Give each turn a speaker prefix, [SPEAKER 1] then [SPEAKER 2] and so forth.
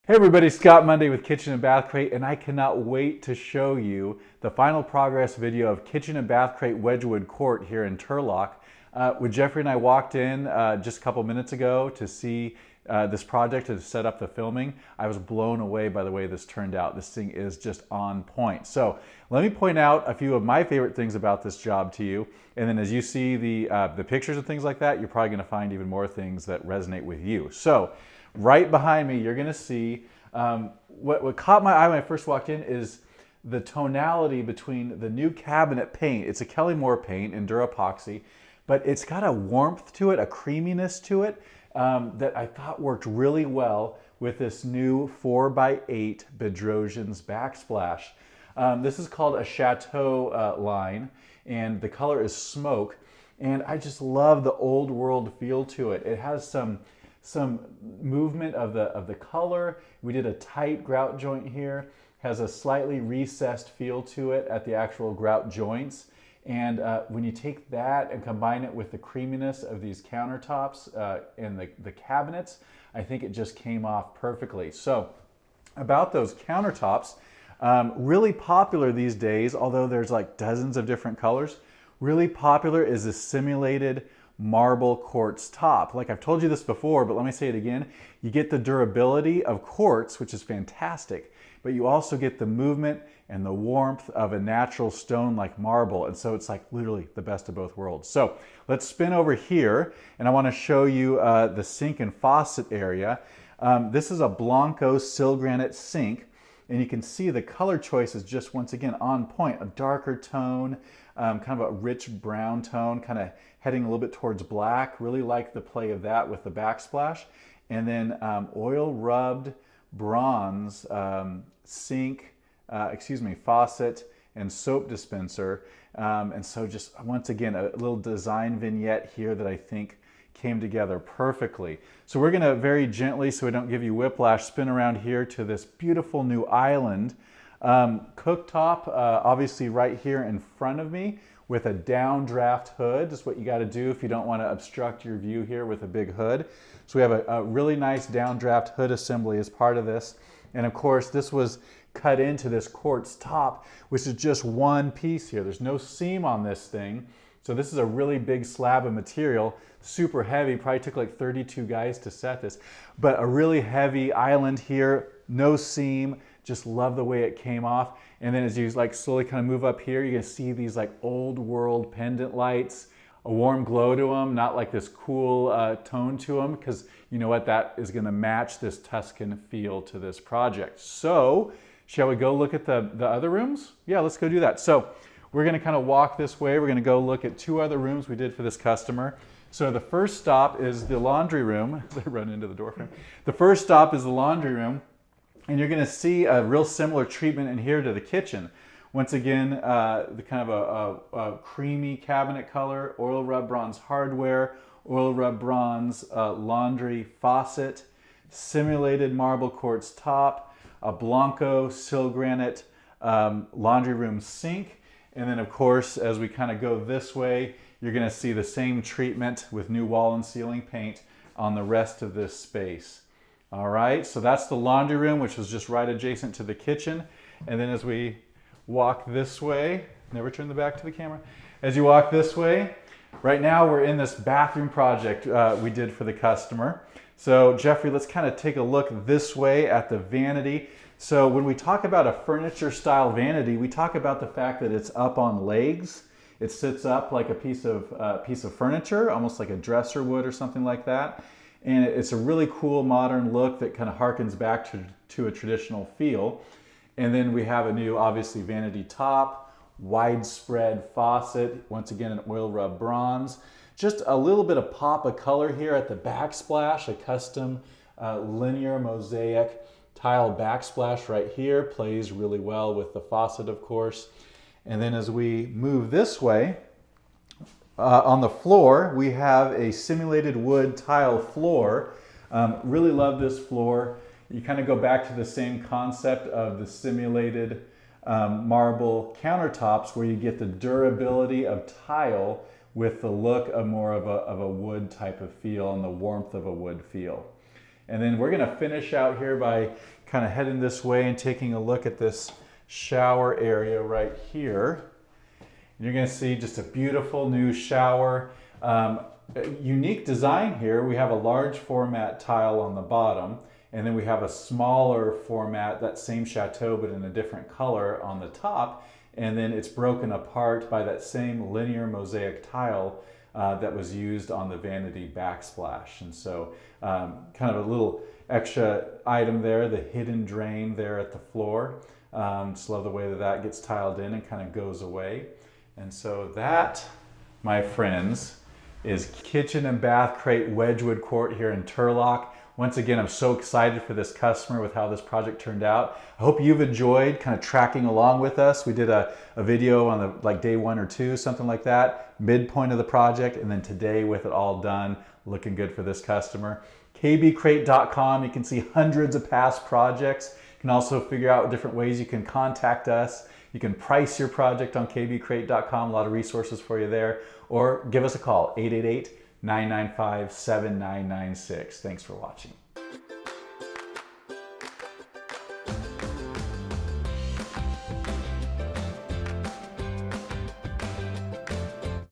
[SPEAKER 1] Hey everybody, Scott Monday with Kitchen and Bath Crate, and I cannot wait to show you the final progress video of Kitchen and Bath Crate Wedgewood Court here in Turlock. When Jeffrey and I walked in just a couple minutes ago to see this project, to set up the filming, I was blown away by the way this turned out. This thing is just on point. So let me point out a few of my favorite things about this job to you, and then as you see the pictures and things like that, you're probably going to find even more things that resonate with you. So right behind me, you're going to see what caught my eye when I first walked in is the tonality between the new cabinet paint. It's a Kelly Moore paint in Duraepoxy, but it's got a warmth to it, a creaminess to it that I thought worked really well with this new 4x8 Bedrosian's backsplash. This is called a Chateau line, and the color is smoke, and I just love the old world feel to it. It has some movement of the color. We did a tight grout joint here, has a slightly recessed feel to it at the actual grout joints. And when you take that and combine it with the creaminess of these countertops and the cabinets, I think it just came off perfectly. So about those countertops, really popular these days, although there's like dozens of different colors, really popular is the simulated marble quartz top. Like I've told you this before, but let me say it again. You get the durability of quartz, which is fantastic, but you also get the movement and the warmth of a natural stone like marble. And so it's like literally the best of both worlds. So let's spin over here, and I want to show you the sink and faucet area. This is a Blanco sill granite sink, and you can see the color choice is just once again on point. A darker tone, kind of a rich brown tone, kind of heading a little bit towards black. Really like the play of that with the backsplash. And then oil rubbed bronze sink, faucet and soap dispenser. And so just once again, a little design vignette here that I think came together perfectly. So we're gonna very gently, so we don't give you whiplash, spin around here to this beautiful new island. Cooktop, obviously right here in front of me with a downdraft hood. Just what you got to do if you don't want to obstruct your view here with a big hood. So we have a really nice downdraft hood assembly as part of this. And of course, this was cut into this quartz top, which is just one piece here. There's no seam on this thing. So this is a really big slab of material, super heavy, probably took like 32 guys to set this, but a really heavy island here, no seam, just love the way it came off. And then as you like slowly kind of move up here, you're gonna see these like old world pendant lights, a warm glow to them, not like this cool tone to them, because you know what, that is gonna match this Tuscan feel to this project. So shall we go look at the other rooms? Yeah, let's go do that. So we're gonna kind of walk this way. We're gonna go look at two other rooms we did for this customer. So the first stop is the laundry room. I run into the door frame. The first stop is the laundry room, and you're gonna see a real similar treatment in here to the kitchen. Once again, the kind of a creamy cabinet color, oil rub bronze hardware, oil rub bronze laundry faucet, simulated marble quartz top, a Blanco sill granite laundry room sink. And then of course, as we kind of go this way, you're gonna see the same treatment with new wall and ceiling paint on the rest of this space. All right, so that's the laundry room, which was just right adjacent to the kitchen. And then as we walk this way, never turn the back to the camera. As you walk this way, right now we're in this bathroom project we did for the customer. So Jeffrey, let's kind of take a look this way at the vanity. So when we talk about a furniture style vanity, we talk about the fact that it's up on legs. It sits up like a piece of furniture, almost like a dresser would or something like that. And it's a really cool modern look that kind of harkens back to a traditional feel. And then we have a new, obviously, vanity top, widespread faucet, once again an oil rub bronze. Just a little bit of pop of color here at the backsplash, a custom linear mosaic tile backsplash right here, plays really well with the faucet, of course. And then as we move this way, on the floor, we have a simulated wood tile floor. Really love this floor. You kind of go back to the same concept of the simulated marble countertops, where you get the durability of tile with the look of more of a wood type of feel and the warmth of a wood feel. And then we're going to finish out here by kind of heading this way and taking a look at this shower area right here. You're going to see just a beautiful new shower. Unique design here. We have a large format tile on the bottom, and then we have a smaller format, that same Chateau but in a different color on the top, and then it's broken apart by that same linear mosaic tile that was used on the vanity backsplash. And so kind of a little extra item there, the hidden drain there at the floor. Just love the way that that gets tiled in and kind of goes away. And so that, my friends, is Kitchen and Bath Crate Wedgewood Court here in Turlock. Once again, I'm so excited for this customer with how this project turned out. I hope you've enjoyed kind of tracking along with us. We did a video on the like day 1 or 2, something like that, midpoint of the project, and then today with it all done, looking good for this customer. kbCRATE.com, you can see hundreds of past projects. You can also figure out different ways you can contact us. You can price your project on kbCRATE.com, a lot of resources for you there, or give us a call, 888-995-7996. Thanks for watching.